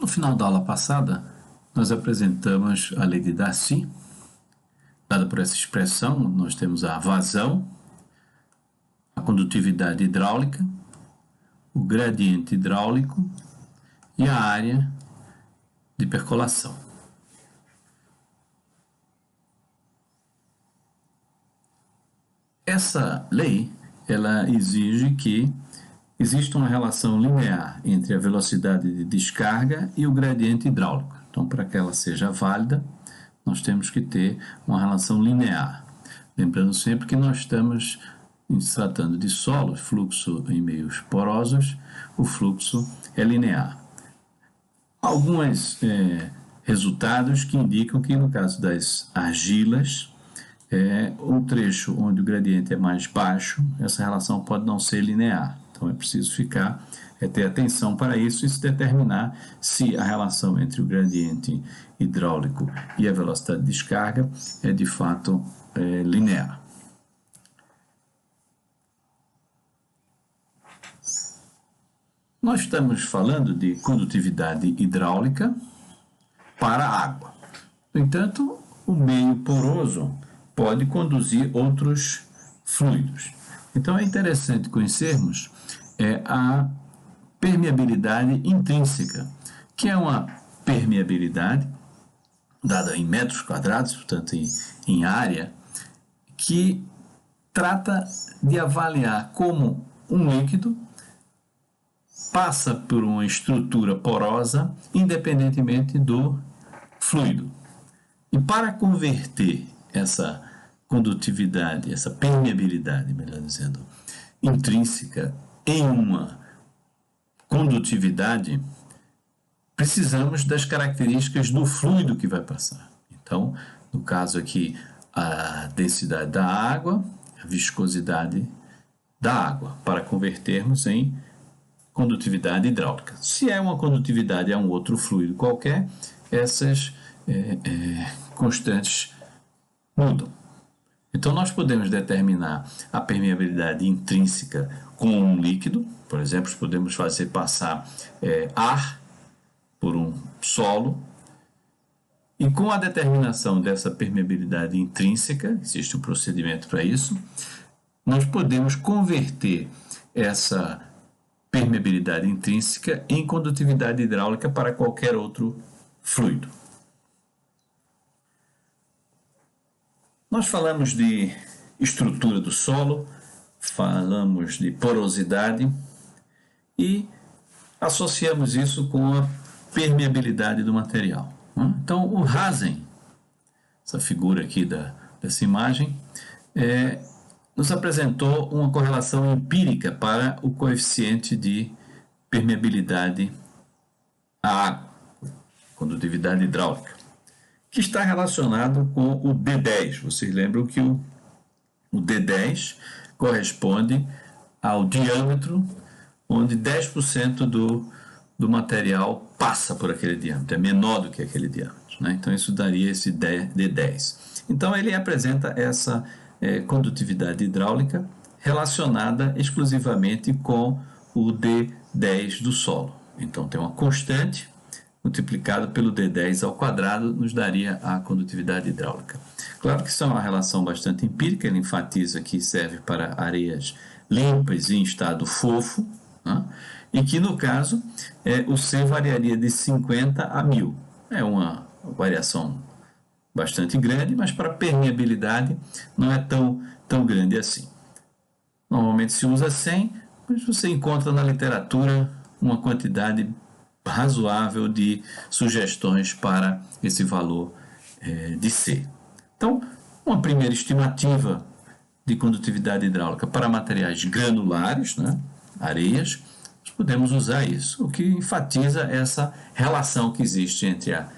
final da aula passada, nós apresentamos a lei de Darcy. Dada por essa expressão, nós temos a vazão, a condutividade hidráulica, o gradiente hidráulico e a área de percolação. Essa lei, ela exige que existe uma relação linear entre a velocidade de descarga e o gradiente hidráulico. Então, para que ela seja válida, nós temos que ter uma relação linear. Lembrando sempre que nós estamos se tratando de solo, fluxo em meios porosos, o fluxo é linear. Alguns resultados que indicam que no caso das argilas, um trecho onde o gradiente é mais baixo, essa relação pode não ser linear. Então é preciso ter atenção para isso e se determinar se a relação entre o gradiente hidráulico e a velocidade de descarga é de fato linear. Nós estamos falando de condutividade hidráulica para a água. No entanto, o meio poroso pode conduzir outros fluidos. Então é interessante conhecermos a permeabilidade intrínseca, que é uma permeabilidade dada em metros quadrados, portanto em área, que trata de avaliar como um líquido passa por uma estrutura porosa independentemente do fluido. E para converter essa condutividade, essa permeabilidade, melhor dizendo, intrínseca em uma condutividade, precisamos das características do fluido que vai passar. Então, no caso aqui, a densidade da água, a viscosidade da água, para convertermos em condutividade hidráulica. Se é uma condutividade a um outro fluido qualquer, essas constantes mudam. Então, nós podemos determinar a permeabilidade intrínseca com um líquido, por exemplo, podemos fazer passar ar por um solo, e com a determinação dessa permeabilidade intrínseca, existe um procedimento para isso, nós podemos converter essa permeabilidade intrínseca em condutividade hidráulica para qualquer outro fluido. Nós falamos de estrutura do solo, falamos de porosidade e associamos isso com a permeabilidade do material. Então, o Hazen, essa figura aqui dessa imagem, nos apresentou uma correlação empírica para o coeficiente de permeabilidade à água, condutividade hidráulica, que está relacionado com o D10. Vocês lembram que o D10 corresponde ao diâmetro onde 10% do material passa por aquele diâmetro, é menor do que aquele diâmetro, né? Então isso daria esse D10. Então ele apresenta essa condutividade hidráulica relacionada exclusivamente com o D10 do solo. Então tem uma constante multiplicada pelo D10 ao quadrado nos daria a condutividade hidráulica. Claro que isso é uma relação bastante empírica, ele enfatiza que serve para areias limpas e em estado fofo, né? E que no caso o C variaria de 50 a 1000. É uma variação bastante grande, mas para permeabilidade não é tão grande assim. Normalmente se usa 100, mas você encontra na literatura uma quantidade razoável de sugestões para esse valor de C. Então, uma primeira estimativa de condutividade hidráulica para materiais granulares, né, areias, nós podemos usar isso, o que enfatiza essa relação que existe entre a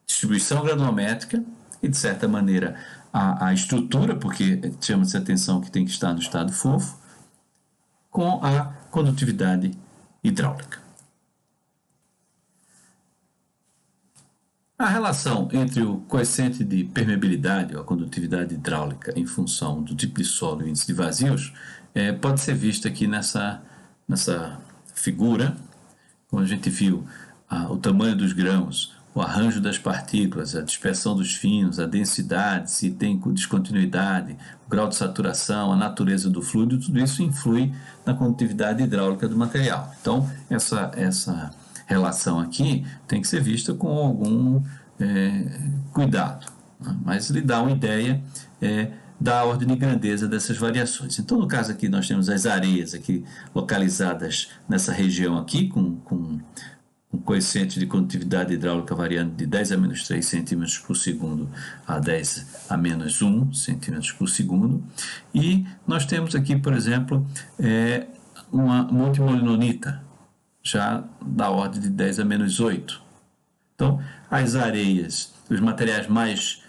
distribuição granulométrica e, de certa maneira, a estrutura, porque chama-se atenção que tem que estar no estado fofo, com a condutividade hidráulica. A relação entre o coeficiente de permeabilidade ou a condutividade hidráulica em função do tipo de solo e o índice de vazios pode ser vista aqui nessa figura, como a gente viu o tamanho dos grãos, o arranjo das partículas, a dispersão dos finos, a densidade, se tem descontinuidade, o grau de saturação, a natureza do fluido, tudo isso influi na condutividade hidráulica do material. Então, essa relação aqui tem que ser vista com algum cuidado, né? Mas lhe dá uma ideia da ordem de grandeza dessas variações. Então, no caso aqui, nós temos as areias aqui localizadas nessa região aqui, com um coeficiente de condutividade hidráulica variando de 10 a menos 3 centímetros por segundo a 10 a menos 1 centímetros por segundo. E nós temos aqui, por exemplo, uma multimolinonita, já da ordem de 10 a menos 8. Então, as areias, os materiais mais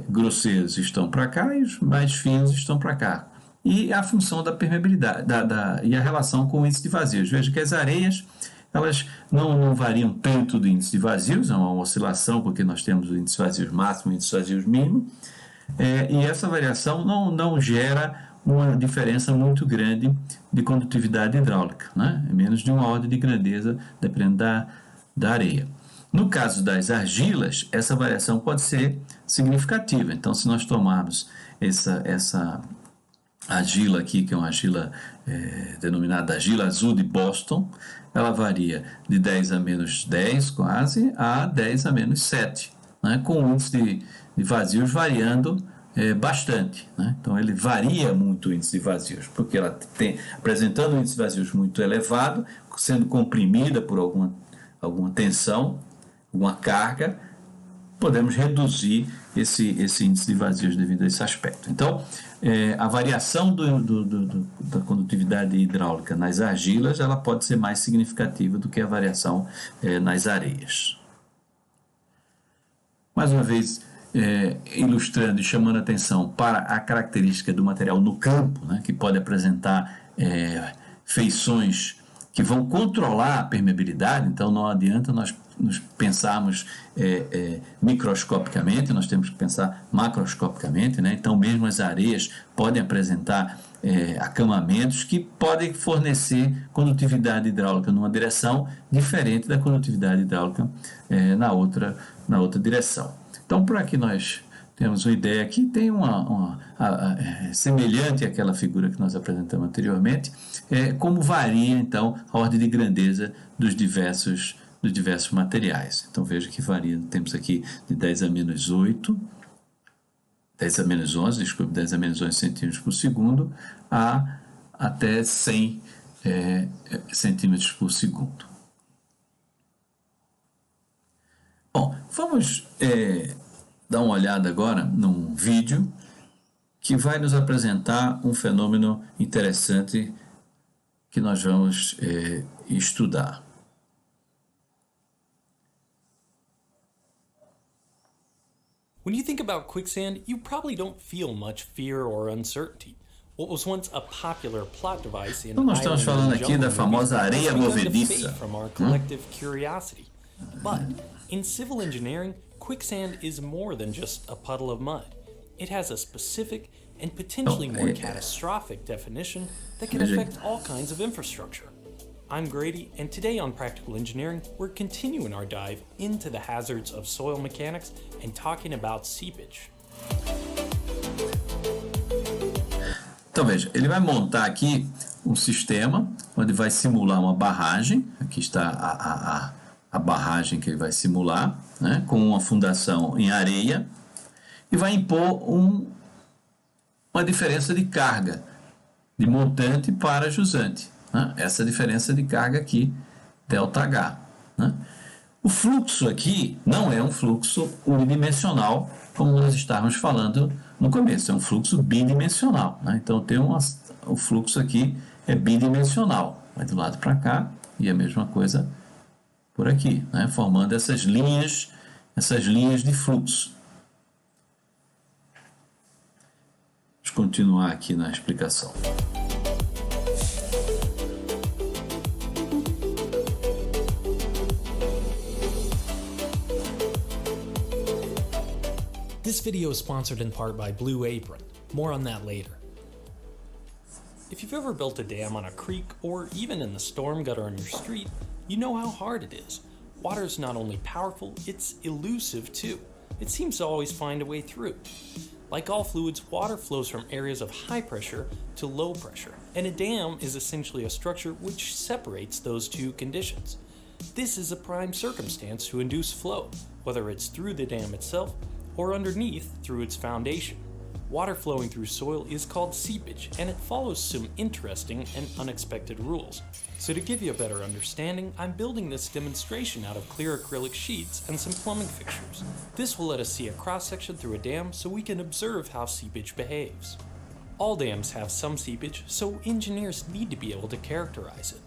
grosseiros estão para cá e os mais finos estão para cá. E a função da permeabilidade e a relação com o índice de vazios. Veja que as areias, elas não variam tanto do índice de vazios, é uma oscilação, porque nós temos o índice de vazios máximo e o índice de vazios mínimo, e essa variação não gera uma diferença muito grande de condutividade hidráulica, né? É menos de uma ordem de grandeza, dependendo da areia. No caso das argilas, essa variação pode ser significativa. Então, se nós tomarmos essa argila aqui, que é uma argila denominada argila azul de Boston, ela varia de 10 a menos 10 quase a 10 a menos 7, né? Com o índice de vazios variando bastante, né? Então ele varia muito o índice de vazios, porque ela apresentando um índice de vazios muito elevado, sendo comprimida por alguma tensão, alguma carga, podemos reduzir esse índice de vazios devido a esse aspecto. Então, a variação da condutividade hidráulica nas argilas, ela pode ser mais significativa do que a variação nas areias. Mais uma vez, ilustrando e chamando a atenção para a característica do material no campo, né, que pode apresentar feições que vão controlar a permeabilidade. Então não adianta nós pensarmos microscopicamente, nós temos que pensar macroscopicamente, né? Então mesmo as areias podem apresentar acamamentos que podem fornecer condutividade hidráulica numa direção diferente da condutividade hidráulica na outra direção. Então, para que nós temos uma ideia aqui, tem semelhante àquela figura que nós apresentamos anteriormente, como varia, então, a ordem de grandeza dos diversos materiais. Então, veja que varia, temos aqui de 10 a menos 8, 10 a menos 11, desculpe, 10 a menos 11 centímetros por segundo, até 100 centímetros por segundo. Bom, vamos dar uma olhada agora num vídeo que vai nos apresentar um fenômeno interessante que nós vamos estudar. When you think about quicksand, you probably don't feel much fear or uncertainty. What was once a popular plot device in Então nós estamos falando aqui da famosa areia movediça. from our collective curiosity. But in civil engineering, quicksand is more than just a puddle of mud. It has a specific and potentially more catastrophic definition that can affect all kinds of infrastructure. I'm Grady, and today on Practical Engineering, we're continuing our dive into the hazards of soil mechanics and talking about seepage. Então veja, ele vai montar aqui um sistema onde vai simular uma barragem. Aqui está a barragem que ele vai simular, né, com uma fundação em areia, e vai impor uma diferença de carga de montante para jusante, né? Essa diferença de carga aqui, ΔH, né? O fluxo aqui não é um fluxo unidimensional, como nós estávamos falando no começo, é um fluxo bidimensional, né? Então o fluxo aqui é bidimensional, vai do lado para cá e a mesma coisa por aqui, né? Formando essas linhas de fluxo. Vamos continuar aqui na explicação. This video is sponsored in part by Blue Apron. More on that later. If you've ever built a dam on a creek or even in the storm gutter on your street, you know how hard it is. Water is not only powerful, it's elusive too. It seems to always find a way through. Like all fluids, water flows from areas of high pressure to low pressure, and a dam is essentially a structure which separates those two conditions. This is a prime circumstance to induce flow, whether it's through the dam itself or underneath through its foundation. Water flowing through soil is called seepage, and it follows some interesting and unexpected rules. So to give you a better understanding, I'm building this demonstration out of clear acrylic sheets and some plumbing fixtures. This will let us see a cross-section through a dam so we can observe how seepage behaves. All dams have some seepage, so engineers need to be able to characterize it.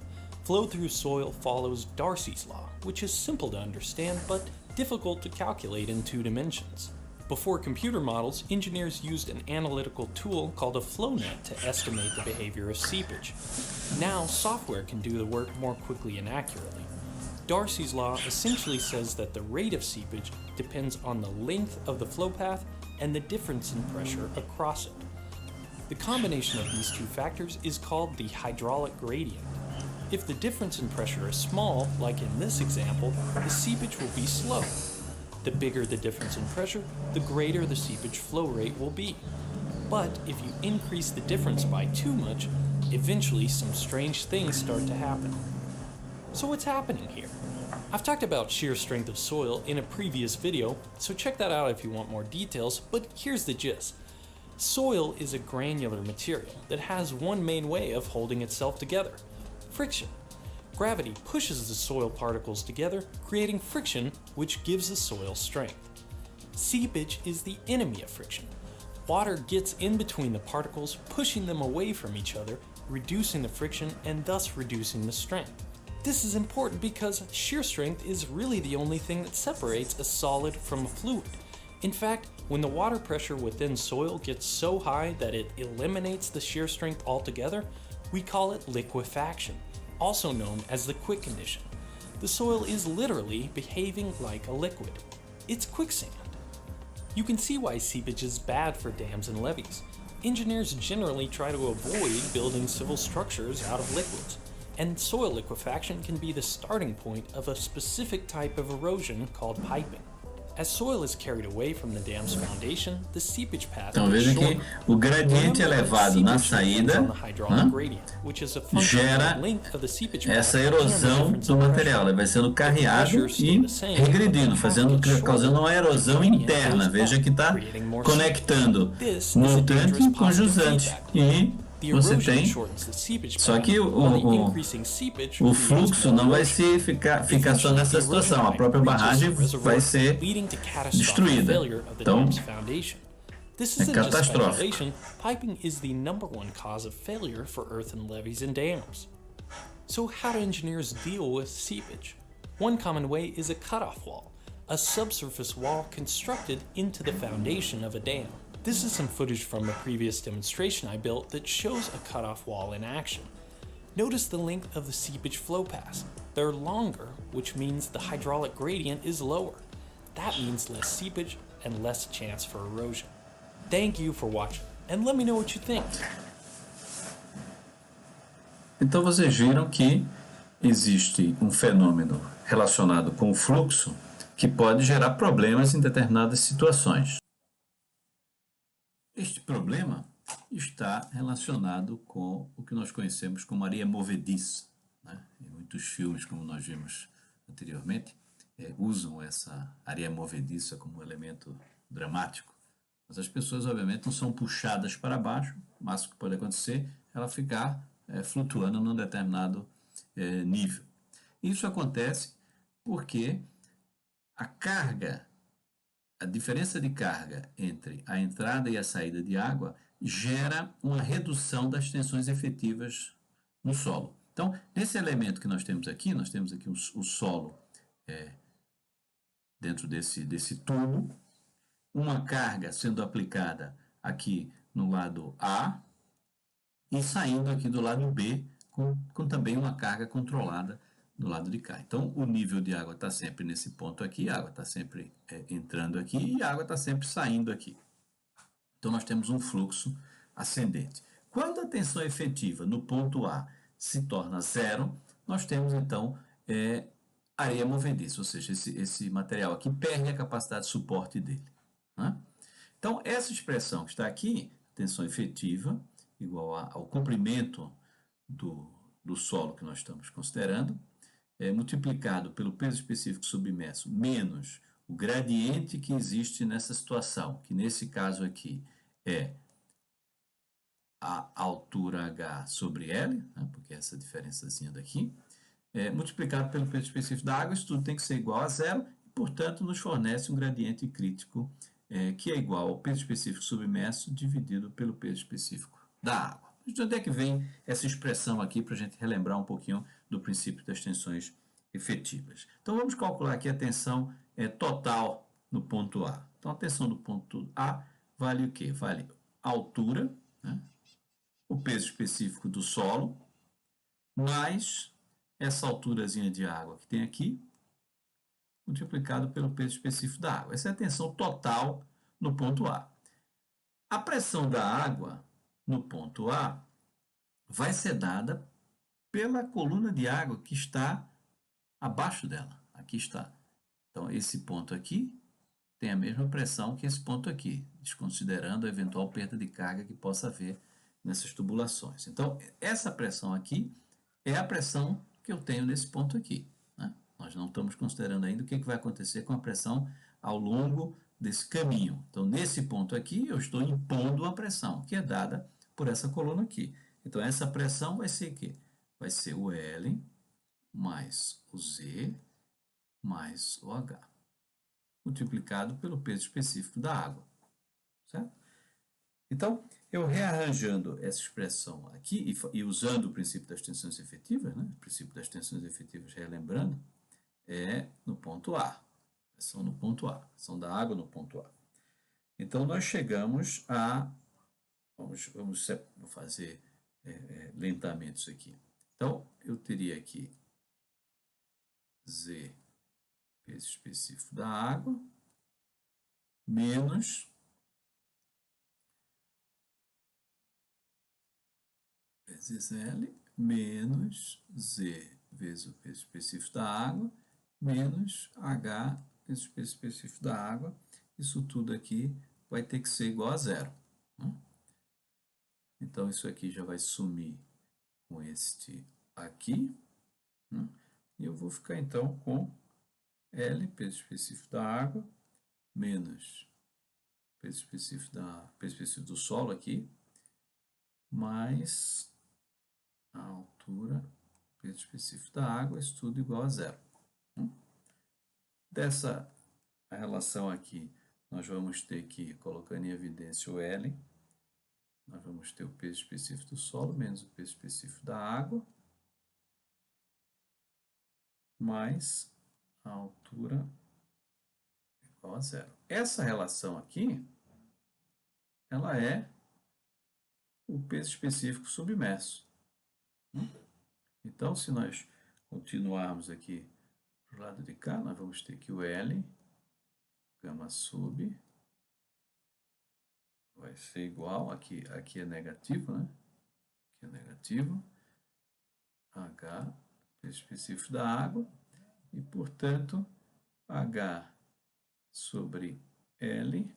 Flow through soil follows Darcy's law, which is simple to understand but difficult to calculate in 2 dimensions. Before computer models, engineers used an analytical tool called a flownet to estimate the behavior of seepage. Now, software can do the work more quickly and accurately. Darcy's law essentially says that the rate of seepage depends on the length of the flow path and the difference in pressure across it. The combination of these 2 factors is called the hydraulic gradient. If the difference in pressure is small, like in this example, the seepage will be slow. The bigger the difference in pressure, the greater the seepage flow rate will be. But if you increase the difference by too much, eventually some strange things start to happen. So what's happening here? I've talked about shear strength of soil in a previous video, so check that out if you want more details, but here's the gist. Soil is a granular material that has one main way of holding itself together: friction. Gravity pushes the soil particles together, creating friction, which gives the soil strength. Seepage is the enemy of friction. Water gets in between the particles, pushing them away from each other, reducing the friction and thus reducing the strength. This is important because shear strength is really the only thing that separates a solid from a fluid. In fact, when the water pressure within soil gets so high that it eliminates the shear strength altogether, we call it liquefaction, also known as the quick condition. The soil is literally behaving like a liquid. It's quicksand. You can see why seepage is bad for dams and levees. Engineers generally try to avoid building civil structures out of liquids, and soil liquefaction can be the starting point of a specific type of erosion called piping. As soil is carried away from the dam's foundation, the seepage path Então is veja que shortened. o gradiente elevado na saída gera essa erosão do material. Ele vai sendo carreado e regredindo, causando uma erosão interna. Veja que está conectando montante com jusante. E você tem, só que o fluxo não vai ficar só nessa situação, a própria barragem vai ser destruída. Então, é catastrófico. Piping is the #1 cause of failure for earthen levees and dams. So how do engineers deal with seepage? One common way is a cutoff wall, a subsurface wall constructed into the foundation of a dam. This is some footage from a previous demonstration I built that shows a cutoff wall in action. Notice the length of the seepage flow paths. They're longer, which means the hydraulic gradient is lower. That means less seepage and less chance for erosion. Thank you for watching, and let me know what you think. Então vocês viram que existe um fenômeno relacionado com o fluxo que pode gerar problemas em determinadas situações. Este problema está relacionado com o que nós conhecemos como areia movediça, né? Em muitos filmes, como nós vimos anteriormente, usam essa areia movediça como elemento dramático. Mas as pessoas, obviamente, não são puxadas para baixo. O máximo que pode acontecer é ela ficar flutuando num determinado nível. Isso acontece porque a diferença de carga entre a entrada e a saída de água gera uma redução das tensões efetivas no solo. Então, nesse elemento que nós temos aqui o solo dentro desse tubo, uma carga sendo aplicada aqui no lado A e saindo aqui do lado B com também uma carga controlada do lado de cá. Então, o nível de água está sempre nesse ponto aqui, a água está sempre entrando aqui e a água está sempre saindo aqui. Então, nós temos um fluxo ascendente. Quando a tensão efetiva no ponto A se torna zero, nós temos, então, areia movediça, ou seja, esse material aqui perde a capacidade de suporte dele, né? Então, essa expressão que está aqui, tensão efetiva, igual ao comprimento do solo que nós estamos considerando, multiplicado pelo peso específico submerso menos o gradiente que existe nessa situação, que nesse caso aqui é a altura H sobre L, né, porque é essa diferençazinha daqui, multiplicado pelo peso específico da água, isso tudo tem que ser igual a zero, e, portanto, nos fornece um gradiente crítico que é igual ao peso específico submerso dividido pelo peso específico da água. De onde é que vem essa expressão aqui para a gente relembrar um pouquinho do princípio das tensões efetivas? Então vamos calcular aqui a tensão total no ponto A. Então a tensão do ponto A vale o quê? Vale a altura, né, o peso específico do solo, mais essa alturazinha de água que tem aqui, multiplicado pelo peso específico da água. Essa é a tensão total no ponto A. A pressão da água no ponto A vai ser dada pela coluna de água que está abaixo dela. Aqui está. Então, esse ponto aqui tem a mesma pressão que esse ponto aqui, desconsiderando a eventual perda de carga que possa haver nessas tubulações. Então, essa pressão aqui é a pressão que eu tenho nesse ponto aqui, né? Nós não estamos considerando ainda o que vai acontecer com a pressão ao longo desse caminho. Então, nesse ponto aqui, eu estou impondo uma pressão, que é dada por essa coluna aqui. Então, essa pressão vai ser o quê? Vai ser o L mais o Z mais o H, multiplicado pelo peso específico da água, certo? Então, eu rearranjando essa expressão aqui e usando o princípio das tensões efetivas, né? O princípio das tensões efetivas, relembrando, é no ponto A, pressão no ponto A, pressão da água no ponto A. Então, nós chegamos a, vamos fazer lentamente isso aqui. Então, eu teria aqui Z, peso específico da água, menos vezes L, menos Z vezes o peso específico da água, menos H, peso específico da água. Isso tudo aqui vai ter que ser igual a zero, né? Então, isso aqui já vai sumir com este aqui, né? E eu vou ficar, então, com L, peso específico da água, menos peso específico do solo aqui, mais a altura, peso específico da água, isso tudo igual a zero. Dessa relação aqui, nós vamos ter que, colocando em evidência o L, nós vamos ter o peso específico do solo menos o peso específico da água, mais a altura igual a zero. Essa relação aqui, ela é o peso específico submerso. Então, se nós continuarmos aqui para o lado de cá, nós vamos ter que o L, gama sub, vai ser igual, aqui é negativo, né? Aqui é negativo, H, peso específico da água, e, portanto, H sobre L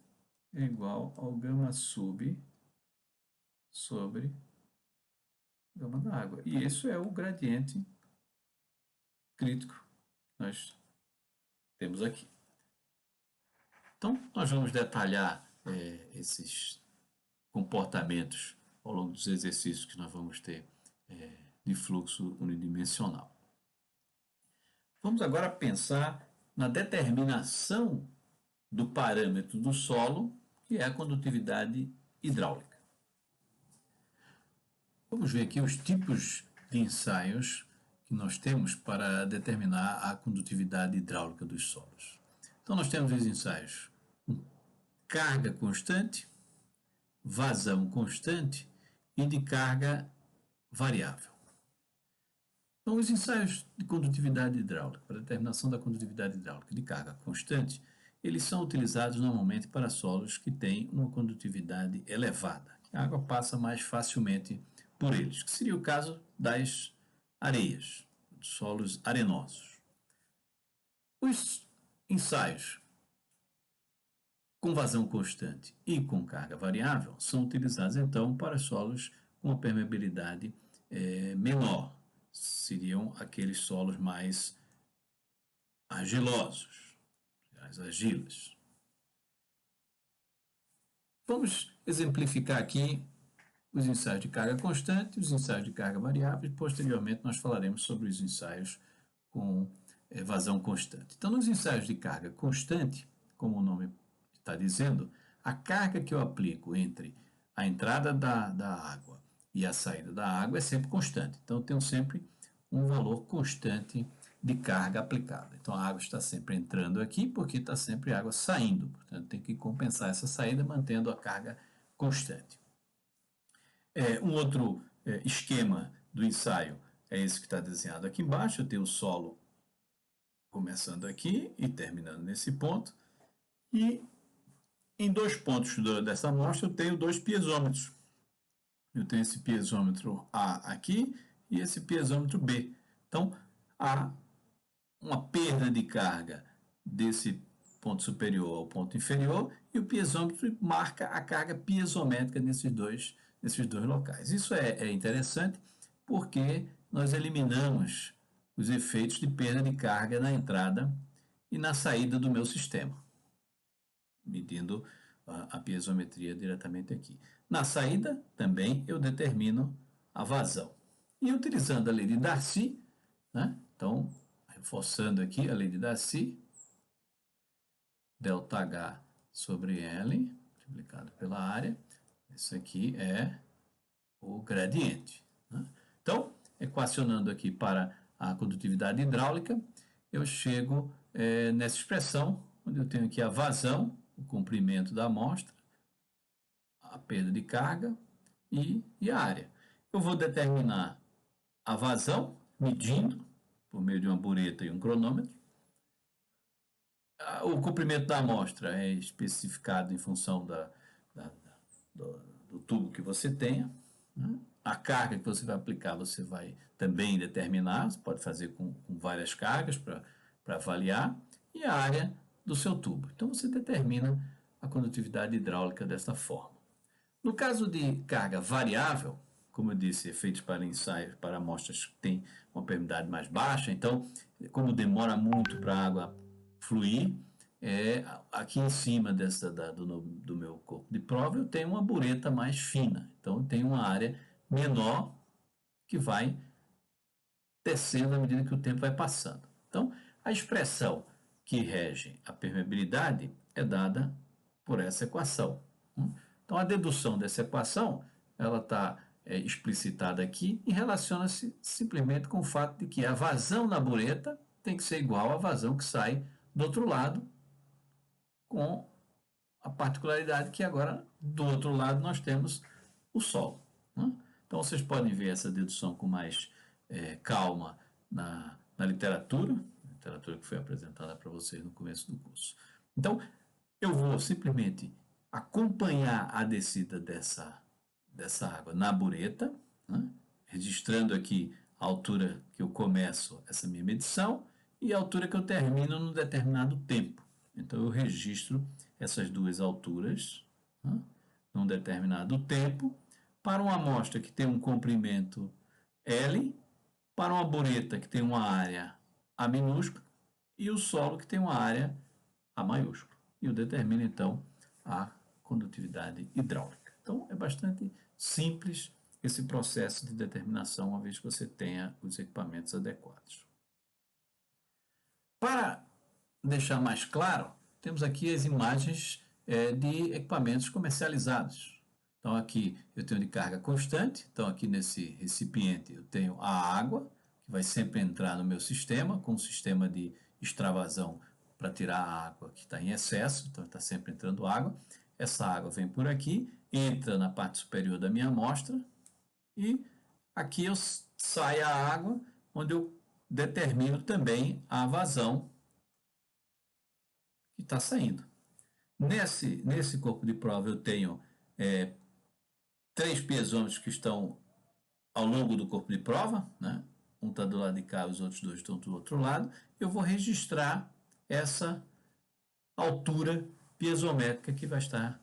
é igual ao gama sub sobre gama da água. E isso é o gradiente crítico que nós temos aqui. Então, nós vamos detalhar esses comportamentos ao longo dos exercícios que nós vamos ter de fluxo unidimensional. Vamos agora pensar na determinação do parâmetro do solo, que é a condutividade hidráulica. Vamos ver aqui os tipos de ensaios que nós temos para determinar a condutividade hidráulica dos solos. Então, nós temos os ensaios com carga constante, vazão constante e de carga variável. Então, os ensaios de condutividade hidráulica, para determinação da condutividade hidráulica de carga constante, eles são utilizados normalmente para solos que têm uma condutividade elevada, que a água passa mais facilmente por eles, que seria o caso das areias, dos solos arenosos. Os ensaios com vazão constante e com carga variável são utilizados, então, para solos com uma permeabilidade menor. Seriam aqueles solos mais argilosos, as argilas. Vamos exemplificar aqui os ensaios de carga constante, os ensaios de carga variável, e posteriormente nós falaremos sobre os ensaios com vazão constante. Então, nos ensaios de carga constante, como o nome está dizendo, a carga que eu aplico entre a entrada da água e a saída da água é sempre constante. Então, eu tenho sempre um valor constante de carga aplicada. Então, a água está sempre entrando aqui porque está sempre água saindo. Portanto, tem que compensar essa saída mantendo a carga constante. Um outro esquema do ensaio é esse que está desenhado aqui embaixo. Eu tenho o solo começando aqui e terminando nesse ponto. E em dois pontos dessa amostra eu tenho dois piezômetros. Eu tenho esse piezômetro A aqui e esse piezômetro B. Então, há uma perda de carga desse ponto superior ao ponto inferior e o piezômetro marca a carga piezométrica nesses dois locais. Isso é interessante porque nós eliminamos os efeitos de perda de carga na entrada e na saída do meu sistema, medindo a piezometria diretamente aqui. Na saída, também, eu determino a vazão. E utilizando a lei de Darcy, né? Então, reforçando aqui a lei de Darcy, ΔH sobre L, multiplicado pela área, isso aqui é o gradiente. Né? Então, equacionando aqui para a condutividade hidráulica, eu chego nessa expressão, onde eu tenho aqui a vazão, o comprimento da amostra, a perda de carga e a área. Eu vou determinar a vazão, medindo, por meio de uma bureta e um cronômetro. O comprimento da amostra é especificado em função do tubo que você tenha. Né? A carga que você vai aplicar, você vai também determinar, você pode fazer com várias cargas para avaliar, e a área do seu tubo. Então, você determina a condutividade hidráulica desta forma. No caso de carga variável, como eu disse, efeitos para ensaios, para amostras que têm uma permeabilidade mais baixa, então, como demora muito para a água fluir, aqui em cima do meu corpo de prova eu tenho uma bureta mais fina, então eu tenho uma área menor que vai descendo à medida que o tempo vai passando. Então, a expressão que rege a permeabilidade é dada por essa equação. Então, a dedução dessa equação ela está explicitada aqui e relaciona-se simplesmente com o fato de que a vazão na bureta tem que ser igual à vazão que sai do outro lado, com a particularidade que agora, do outro lado, nós temos o solo. Né? Então, vocês podem ver essa dedução com mais calma na literatura que foi apresentada para vocês no começo do curso. Então, eu vou simplesmente acompanhar a descida dessa água na bureta, né? Registrando aqui a altura que eu começo essa minha medição e a altura que eu termino num determinado tempo. Então, eu registro essas duas alturas, né, num determinado tempo, para uma amostra que tem um comprimento L, para uma bureta que tem uma área A minúscula e o solo que tem uma área A maiúscula. E eu determino, então, a condutividade hidráulica. Então, é bastante simples esse processo de determinação, uma vez que você tenha os equipamentos adequados. Para deixar mais claro, temos aqui as imagens de equipamentos comercializados. Então, aqui eu tenho de carga constante. Então, aqui nesse recipiente eu tenho a água, que vai sempre entrar no meu sistema, com um sistema de extravasão para tirar a água que está em excesso. Então, está sempre entrando água. Essa água vem por aqui, entra na parte superior da minha amostra e aqui sai a água, onde eu determino também a vazão que está saindo. Nesse corpo de prova eu tenho 3 piezômetros que estão ao longo do corpo de prova, né? Um está do lado de cá, os outros 2 estão do outro lado. Eu vou registrar essa altura piezométrica que vai estar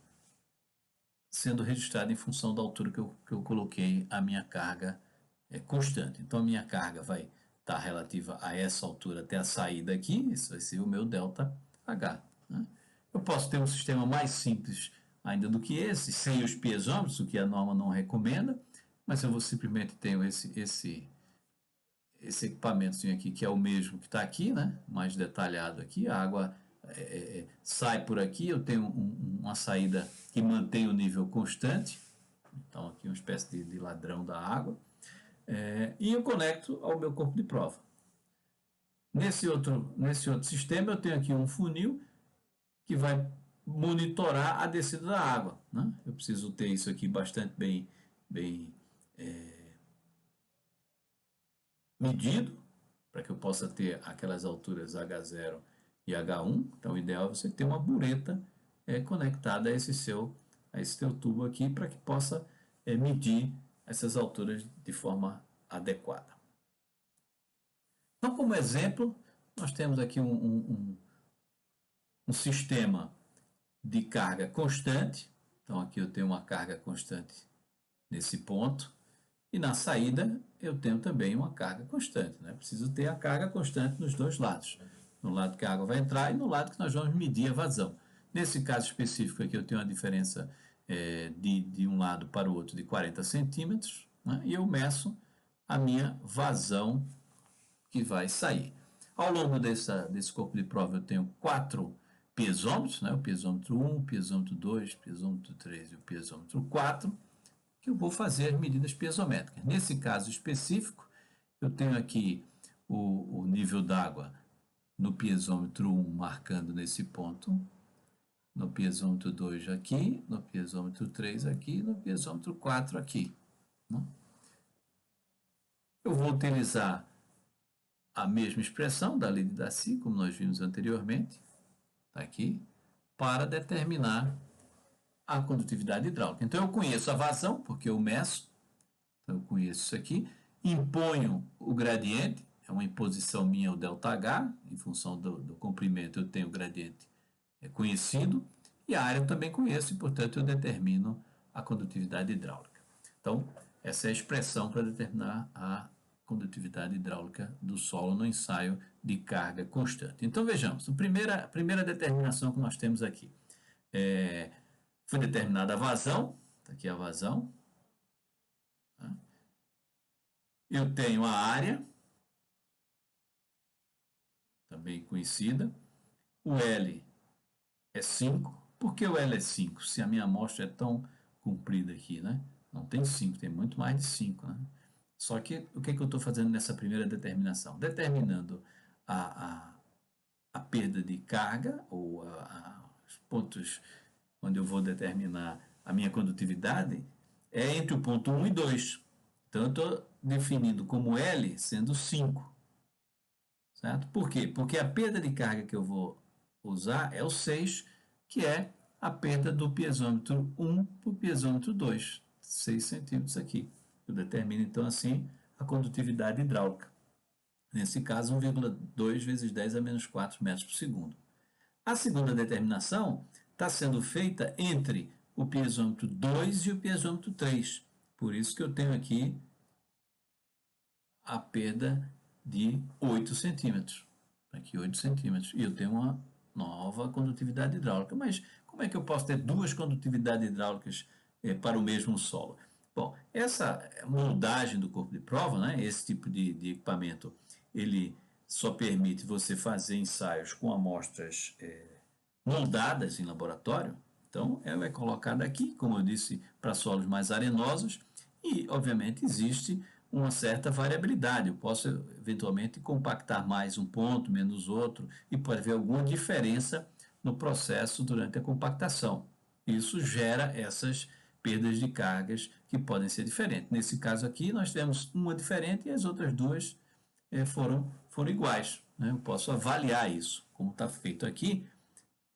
sendo registrada em função da altura que eu coloquei a minha carga constante. Então, a minha carga vai estar relativa a essa altura até a saída aqui, isso vai ser o meu ΔH. Né? Eu posso ter um sistema mais simples ainda do que esse, sem os piezômetros, o que a norma não recomenda, mas eu vou simplesmente ter esse equipamentozinho aqui, que é o mesmo que está aqui, né? Mais detalhado aqui, a água sai por aqui, eu tenho uma saída que mantém o nível constante, então aqui uma espécie de ladrão da água, e eu conecto ao meu corpo de prova. Nesse outro sistema eu tenho aqui um funil que vai monitorar a descida da água, né? Eu preciso ter isso aqui bastante bem medido, para que eu possa ter aquelas alturas H0 e H1. Então, o ideal é você ter uma bureta conectada a esse teu tubo aqui, para que possa medir essas alturas de forma adequada. Então, como exemplo, nós temos aqui um sistema de carga constante. Então, aqui eu tenho uma carga constante nesse ponto. E na saída eu tenho também uma carga constante, né? Preciso ter a carga constante nos dois lados. No lado que a água vai entrar e no lado que nós vamos medir a vazão. Nesse caso específico aqui eu tenho uma diferença de um lado para o outro de 40 centímetros, né? E eu meço a minha vazão que vai sair. Ao longo desse corpo de prova eu tenho 4 piezômetros, né? O piezômetro 1, o piezômetro 2, o piezômetro 3 e o piezômetro 4, que eu vou fazer as medidas piezométricas. Nesse caso específico, eu tenho aqui o nível d'água no piezômetro 1 marcando nesse ponto, no piezômetro 2 aqui, no piezômetro 3 aqui, no piezômetro 4 aqui. Né? Eu vou utilizar a mesma expressão da lei de Darcy, como nós vimos anteriormente, tá aqui, para determinar a condutividade hidráulica. Então, eu conheço a vazão, porque eu meço, então eu conheço isso aqui, imponho o gradiente, é uma imposição minha, o ΔH, em função do comprimento eu tenho o gradiente conhecido, e a área eu também conheço, e portanto eu determino a condutividade hidráulica. Então, essa é a expressão para determinar a condutividade hidráulica do solo no ensaio de carga constante. Então, vejamos, a primeira determinação que nós temos aqui foi determinada a vazão, está aqui a vazão. Eu tenho a área, também conhecida. O L é 5. Por que o L é 5? Se a minha amostra é tão comprida aqui, né? Não tem 5, tem muito mais de 5, né? Só que o que eu estou fazendo nessa primeira determinação? Determinando a perda de carga, ou os pontos onde eu vou determinar a minha condutividade, é entre o ponto 1 e 2. Então, eu estou definindo como L sendo 5. Certo? Por quê? Porque a perda de carga que eu vou usar é o 6, que é a perda do piezômetro 1 para o piezômetro 2. 6 centímetros aqui. Eu determino, então, assim, a condutividade hidráulica. Nesse caso, 1,2 vezes 10 a menos 4 metros por segundo. A segunda determinação está sendo feita entre o piezômetro 2 e o piezômetro 3. Por isso que eu tenho aqui a perda de 8 centímetros. Aqui 8 centímetros. E eu tenho uma nova condutividade hidráulica. Mas como é que eu posso ter duas condutividades hidráulicas para o mesmo solo? Bom, essa moldagem do corpo de prova, né, esse tipo de equipamento, ele só permite você fazer ensaios com amostras moldadas em laboratório. Então, ela é colocada aqui, como eu disse, para solos mais arenosos e, obviamente, existe uma certa variabilidade. Eu posso, eventualmente, compactar mais um ponto, menos outro, e pode haver alguma diferença no processo durante a compactação. Isso gera essas perdas de cargas que podem ser diferentes. Nesse caso aqui, nós temos uma diferente e as outras duas foram iguais. Né? Eu posso avaliar isso, como está feito aqui,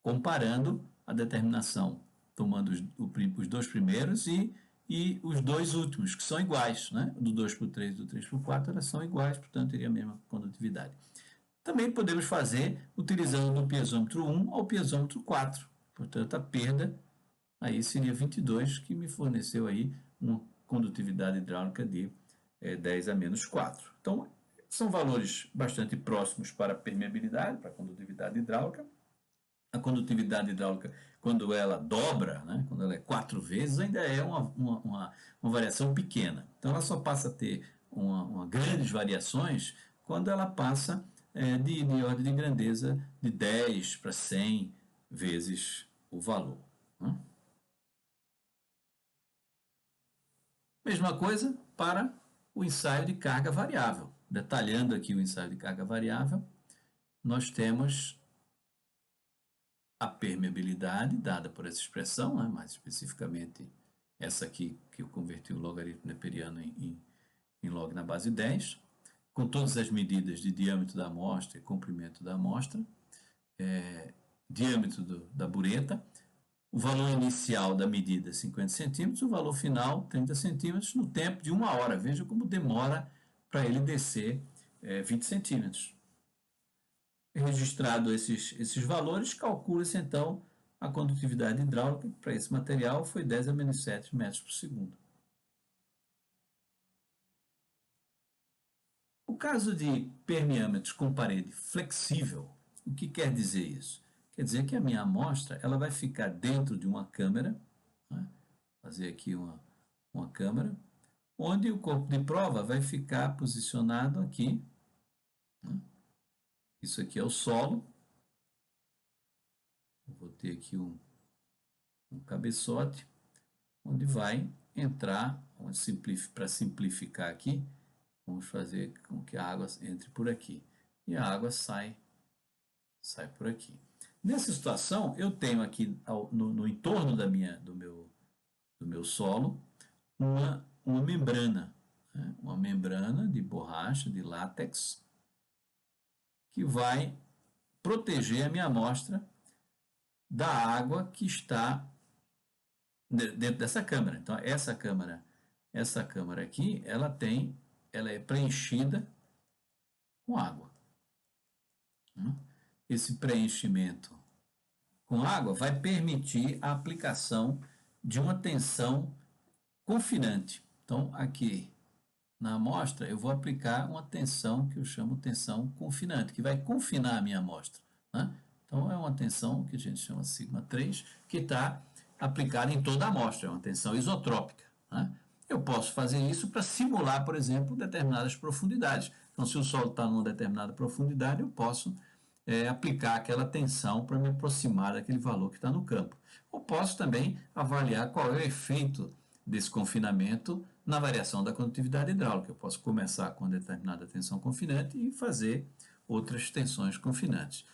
comparando a determinação, tomando os dois primeiros e os dois últimos, que são iguais. Né? Do 2 para o 3 e do 3 para o 4, elas são iguais, portanto, teria a mesma condutividade. Também podemos fazer utilizando do piezômetro 1 ao piezômetro 4. Portanto, a perda aí seria 22, que me forneceu aí uma condutividade hidráulica de 10 a menos 4. Então, são valores bastante próximos para a permeabilidade, para a condutividade hidráulica. A condutividade hidráulica, quando ela dobra, né, quando ela é 4 vezes, ainda é uma variação pequena. Então, ela só passa a ter uma grandes variações quando ela passa de ordem de grandeza de 10 para 100 vezes o valor. Né? Mesma coisa para o ensaio de carga variável. Detalhando aqui o ensaio de carga variável, nós temos a permeabilidade dada por essa expressão, né? Mais especificamente essa aqui que eu converti o logaritmo neperiano em log na base 10, com todas as medidas de diâmetro da amostra e comprimento da amostra, diâmetro da bureta, o valor inicial da medida 50 centímetros, o valor final 30 centímetros, no tempo de 1 hora. Veja como demora para ele descer 20 centímetros. Registrado esses valores, calcula-se então a condutividade hidráulica para esse material foi 10 a menos 7 metros por segundo. O caso de permeâmetros com parede flexível, o que quer dizer isso? Quer dizer que a minha amostra ela vai ficar dentro de uma câmera, né? Fazer aqui uma câmera, onde o corpo de prova vai ficar posicionado aqui. Né? Isso aqui é o solo. Eu vou ter aqui um cabeçote, onde vai entrar, para simplificar aqui, vamos fazer com que a água entre por aqui. E a água sai por aqui. Nessa situação, eu tenho aqui no entorno do meu solo uma membrana, né? Uma membrana de borracha, de látex, que vai proteger a minha amostra da água que está dentro dessa câmara. Então, essa câmara aqui, ela é preenchida com água. Esse preenchimento com água vai permitir a aplicação de uma tensão confinante. Então, aqui na amostra, eu vou aplicar uma tensão que eu chamo tensão confinante, que vai confinar a minha amostra. Né? Então, é uma tensão que a gente chama σ3, que está aplicada em toda a amostra, é uma tensão isotrópica. Né? Eu posso fazer isso para simular, por exemplo, determinadas profundidades. Então, se o solo está numa determinada profundidade, eu posso aplicar aquela tensão para me aproximar daquele valor que está no campo. Ou posso também avaliar qual é o efeito desse confinamento na variação da condutividade hidráulica. Eu posso começar com determinada tensão confinante e fazer outras tensões confinantes.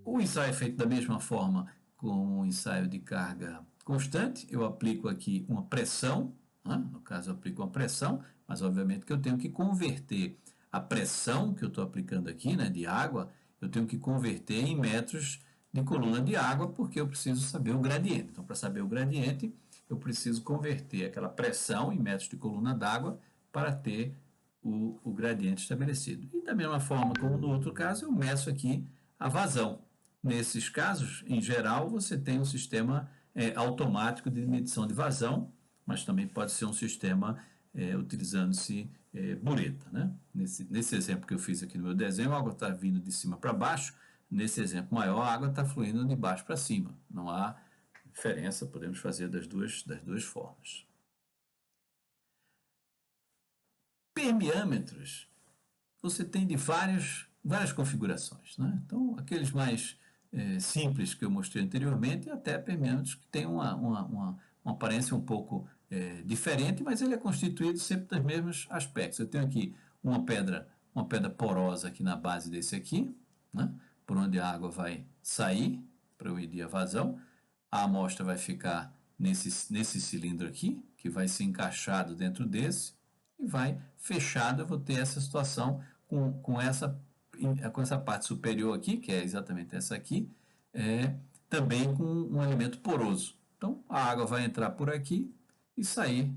O ensaio é feito da mesma forma com o ensaio de carga constante. Eu aplico aqui uma pressão, né? No caso eu aplico uma pressão, mas obviamente que eu tenho que converter a pressão que eu estou aplicando aqui, né, de água, eu tenho que converter em metros de coluna de água, porque eu preciso saber o gradiente. Então, para saber o gradiente, eu preciso converter aquela pressão em metros de coluna d'água para ter o gradiente estabelecido. E da mesma forma como no outro caso, eu meço aqui a vazão. Nesses casos, em geral, você tem um sistema automático de medição de vazão, mas também pode ser um sistema utilizando-se bureta. Né? Nesse exemplo que eu fiz aqui no meu desenho, a água está vindo de cima para baixo. Nesse exemplo maior, a água está fluindo de baixo para cima. Não há diferença, podemos fazer das duas formas. Permeâmetros, você tem de várias configurações. Né? Então, aqueles mais simples que eu mostrei anteriormente, até permeâmetros que têm uma aparência um pouco diferente, mas ele é constituído sempre dos mesmos aspectos. Eu tenho aqui uma pedra porosa aqui na base desse aqui, né? Por onde a água vai sair para eu medir a vazão. A amostra vai ficar nesse cilindro aqui, que vai ser encaixado dentro desse, e vai fechado. Eu vou ter essa situação com essa parte superior aqui, que é exatamente essa aqui, também com um elemento poroso. Então, a água vai entrar por aqui e sair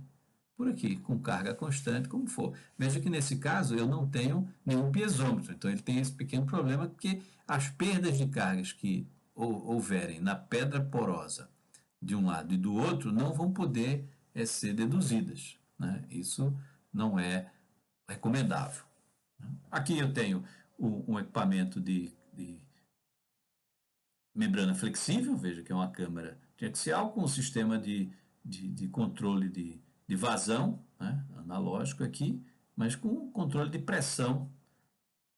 por aqui, com carga constante, como for. Veja que nesse caso eu não tenho nenhum piezômetro, então ele tem esse pequeno problema porque as perdas de cargas que houverem na pedra porosa de um lado e do outro não vão poder ser deduzidas, né? Isso não é recomendável. Aqui eu tenho um equipamento de membrana flexível, veja que é uma câmara axial com um sistema de controle de vazão, né, analógico aqui, mas com controle de pressão,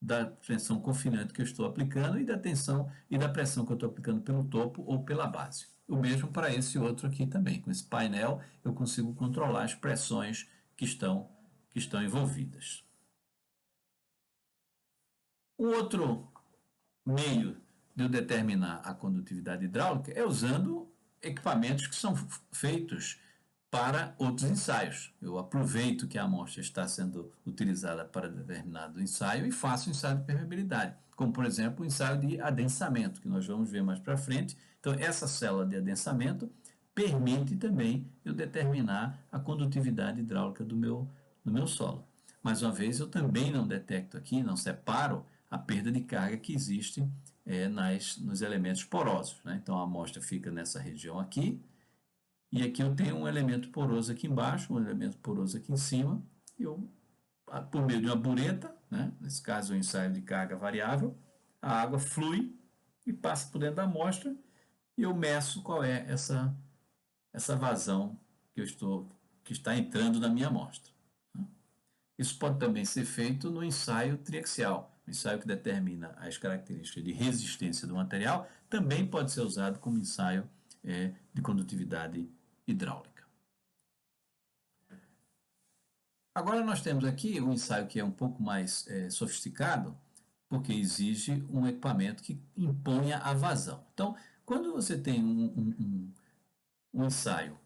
da tensão confinante que eu estou aplicando e da tensão e da pressão que eu estou aplicando pelo topo ou pela base. O mesmo para esse outro aqui também. Com esse painel eu consigo controlar as pressões que estão envolvidas. Um outro meio de eu determinar a condutividade hidráulica é usando equipamentos que são feitos para outros ensaios. Eu aproveito que a amostra está sendo utilizada para determinado ensaio e faço o ensaio de permeabilidade, como por exemplo o ensaio de adensamento, que nós vamos ver mais para frente. Então essa célula de adensamento permite também eu determinar a condutividade hidráulica do meu solo. Mais uma vez, eu também não detecto aqui, não separo a perda de carga que existe nos elementos porosos, né? Então a amostra fica nessa região aqui, e aqui eu tenho um elemento poroso aqui embaixo, um elemento poroso aqui em cima, e eu, por meio de uma bureta, né? Nesse caso o ensaio de carga variável, a água flui e passa por dentro da amostra, e eu meço qual é essa vazão que está entrando na minha amostra. Isso pode também ser feito no ensaio triaxial, o ensaio que determina as características de resistência do material, também pode ser usado como ensaio de condutividade hidráulica. Agora nós temos aqui um ensaio que é um pouco mais sofisticado, porque exige um equipamento que imponha a vazão. Então, quando você tem um ensaio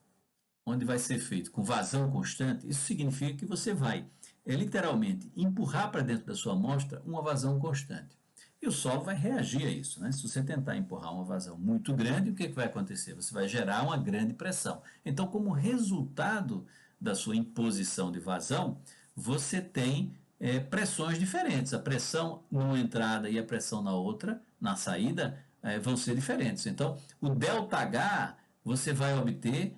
onde vai ser feito com vazão constante, isso significa que você vai literalmente empurrar para dentro da sua amostra uma vazão constante. E o solo vai reagir a isso, né? Se você tentar empurrar uma vazão muito grande, o que vai acontecer? Você vai gerar uma grande pressão. Então, como resultado da sua imposição de vazão, você tem pressões diferentes. A pressão numa entrada e a pressão na outra, na saída, vão ser diferentes. Então, o ΔH você vai obter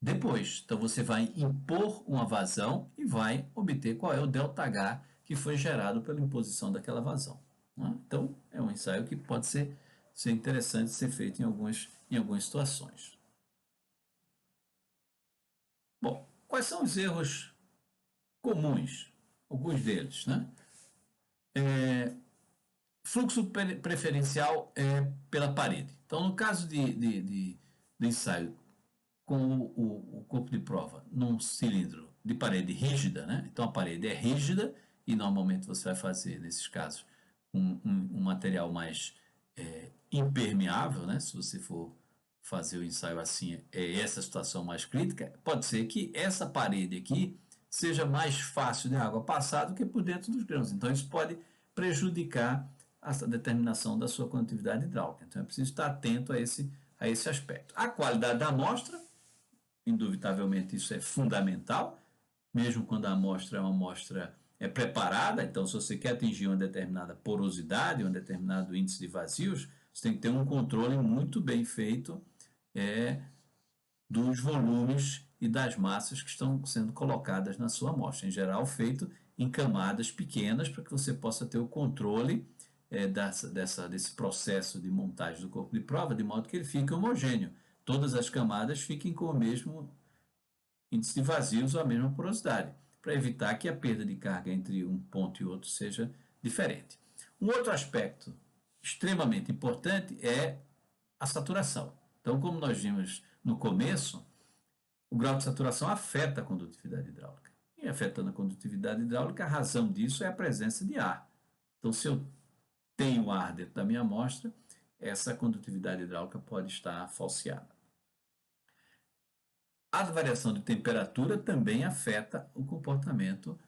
depois. Então você vai impor uma vazão e vai obter qual é o ΔH que foi gerado pela imposição daquela vazão. Né? Então é um ensaio que pode ser interessante ser feito em algumas situações. Bom, quais são os erros comuns? Alguns deles, né? Fluxo preferencial pela parede. Então, no caso de ensaio com o corpo de prova num cilindro de parede rígida, né? Então a parede é rígida e normalmente você vai fazer, nesses casos, um material mais impermeável, né? Se você for fazer o ensaio assim, é essa situação mais crítica, pode ser que essa parede aqui seja mais fácil de água passar do que por dentro dos grãos. Então isso pode prejudicar a determinação da sua condutividade hidráulica. Então é preciso estar atento a esse aspecto. A qualidade da amostra, indubitavelmente isso é fundamental, mesmo quando a amostra é uma amostra preparada. Então, se você quer atingir uma determinada porosidade, um determinado índice de vazios, você tem que ter um controle muito bem feito dos volumes e das massas que estão sendo colocadas na sua amostra, em geral feito em camadas pequenas, para que você possa ter o controle desse processo de montagem do corpo de prova, de modo que ele fique homogêneo. Todas as camadas fiquem com o mesmo índice de vazios ou a mesma porosidade, para evitar que a perda de carga entre um ponto e outro seja diferente. Um outro aspecto extremamente importante é a saturação. Então, como nós vimos no começo, o grau de saturação afeta a condutividade hidráulica. E afetando a condutividade hidráulica, a razão disso é a presença de ar. Então, se eu tenho ar dentro da minha amostra, essa condutividade hidráulica pode estar falseada. A variação de temperatura também afeta o comportamento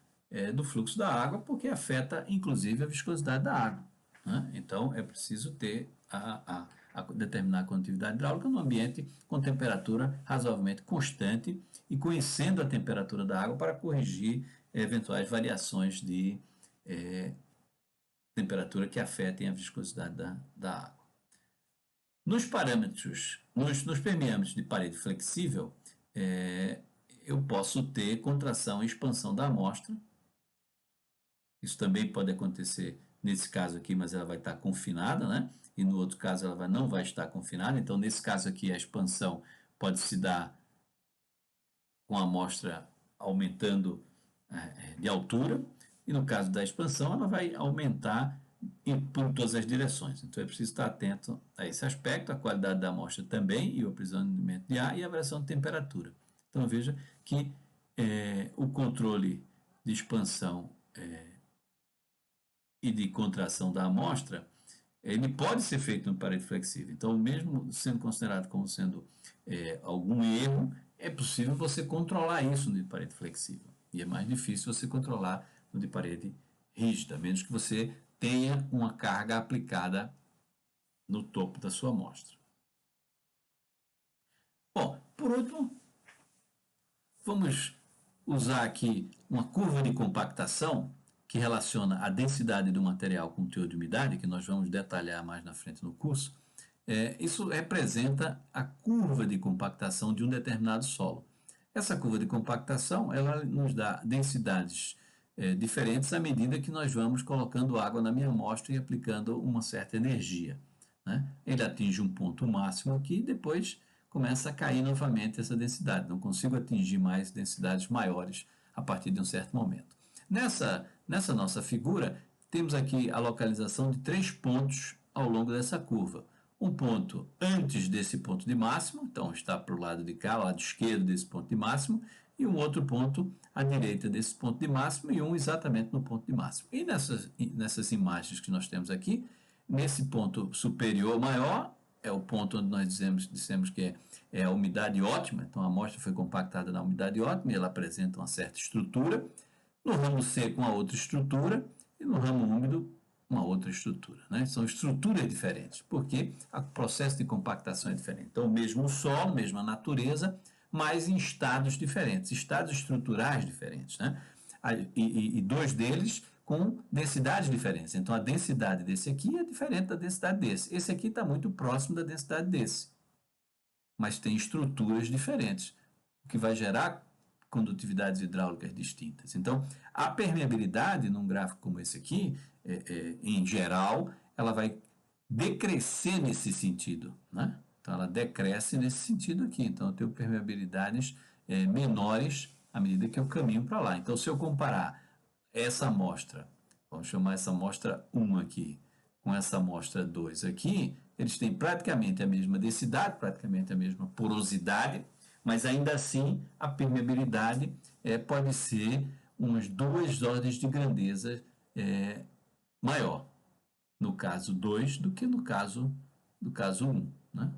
do fluxo da água, porque afeta inclusive a viscosidade da água. Né? Então é preciso ter a a determinar a condutividade hidráulica no ambiente com temperatura razoavelmente constante e conhecendo a temperatura da água para corrigir eventuais variações de temperatura que afetem a viscosidade da água. Nos parâmetros, nos permeâmetros de parede flexível, eu posso ter contração e expansão da amostra. Isso também pode acontecer nesse caso aqui, mas ela vai estar confinada, né? E no outro caso ela não vai estar confinada. Então, nesse caso aqui, a expansão pode se dar com a amostra aumentando de altura, e no caso da expansão, ela vai aumentar por todas as direções. Então, é preciso estar atento a esse aspecto, a qualidade da amostra também, e o aprisionamento de ar e a variação de temperatura. Então, veja que o controle de expansão e de contração da amostra, ele pode ser feito no parede flexível. Então, mesmo sendo considerado como sendo algum erro, é possível você controlar isso no de parede flexível. E é mais difícil você controlar no de parede rígida, a menos que você tenha uma carga aplicada no topo da sua amostra. Bom, por último, vamos usar aqui uma curva de compactação que relaciona a densidade do material com o teor de umidade, que nós vamos detalhar mais na frente no curso. Isso representa a curva de compactação de um determinado solo. Essa curva de compactação ela nos dá densidades diferentes à medida que nós vamos colocando água na minha amostra e aplicando uma certa energia, né? Ele atinge um ponto máximo aqui e depois começa a cair novamente essa densidade. Não consigo atingir mais densidades maiores a partir de um certo momento. Nessa nossa figura, temos aqui a localização de 3 pontos ao longo dessa curva. Um ponto antes desse ponto de máximo, então está para o lado de cá, o lado esquerdo desse ponto de máximo, e um outro ponto à direita desse ponto de máximo e um exatamente no ponto de máximo. E nessas imagens que nós temos aqui, nesse ponto superior maior, é o ponto onde nós dissemos que é a umidade ótima, então a amostra foi compactada na umidade ótima e ela apresenta uma certa estrutura. No ramo seco, uma outra estrutura, e no ramo úmido, uma outra estrutura, né? São estruturas diferentes, porque o processo de compactação é diferente. Então, o mesmo solo, mesma natureza, mas em estados diferentes, estados estruturais diferentes, né? E 2 deles com densidades diferentes. Então, a densidade desse aqui é diferente da densidade desse. Esse aqui está muito próximo da densidade desse, mas tem estruturas diferentes, o que vai gerar condutividades hidráulicas distintas. Então, a permeabilidade num gráfico como esse aqui, em geral, ela vai decrescer nesse sentido, né? Então, ela decresce nesse sentido aqui. Então, eu tenho permeabilidades menores à medida que eu caminho para lá. Então, se eu comparar essa amostra, vamos chamar essa amostra 1 aqui, com essa amostra 2 aqui, eles têm praticamente a mesma densidade, praticamente a mesma porosidade, mas ainda assim a permeabilidade pode ser umas 2 ordens de grandeza maior no caso 2 do que no caso 1, né?